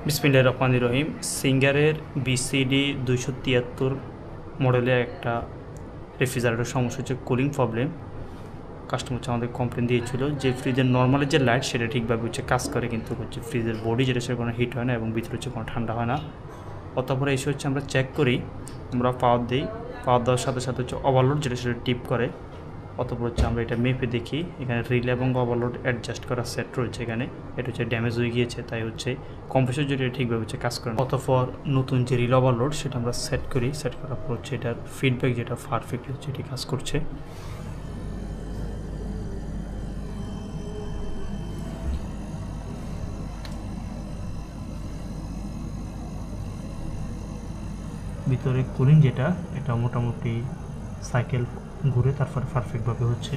বিসমিল্লাহির রহমানির রহিম। সিঙ্গারের বিসিডি 273 মডেলের একটা রেফ্রিজারেটর সমস্যা হচ্ছে কুলিং প্রবলেম। কাস্টমার হচ্ছে আমাদের কমপ্লেন দিয়েছিল যে ফ্রিজের নর্মালি যে লাইট সেটা ঠিকভাবে হচ্ছে কাজ করে, কিন্তু হচ্ছে ফ্রিজের বডি যেটা সেটা কোনো হিট হয় না এবং ভিতরে হচ্ছে কোনো ঠান্ডা হয় না। অতঃপর এসে হচ্ছে আমরা চেক করি, আমরা পাওয়ার দিই, পাওয়ার দেওয়ার সাথে সাথে হচ্ছে ওভারলোড যেটা সেটা টিপ করে। অতঃপর হচ্ছে আমরা এটা মেপে দেখি, এখানে রিল এবং ওভারলোড অ্যাডজাস্ট করার সেট রয়েছে, এখানে এটা হচ্ছে ড্যামেজ হয়ে গিয়েছে, তাই হচ্ছে কম্প্রেসর যেটা ঠিকভাবে হচ্ছে কাজ করে না। অতঃপর নতুন যে রিল ওভারলোড সেটা আমরা সেট করি, সেট করার পর হচ্ছে এটার ফিডব্যাক যেটা পারফেক্টলি হচ্ছে এটি কাজ করছে। ভিতরে কুলিং যেটা এটা মোটামুটি সাইকেল ঘুরে তারপরে পারফেক্টভাবে হচ্ছে।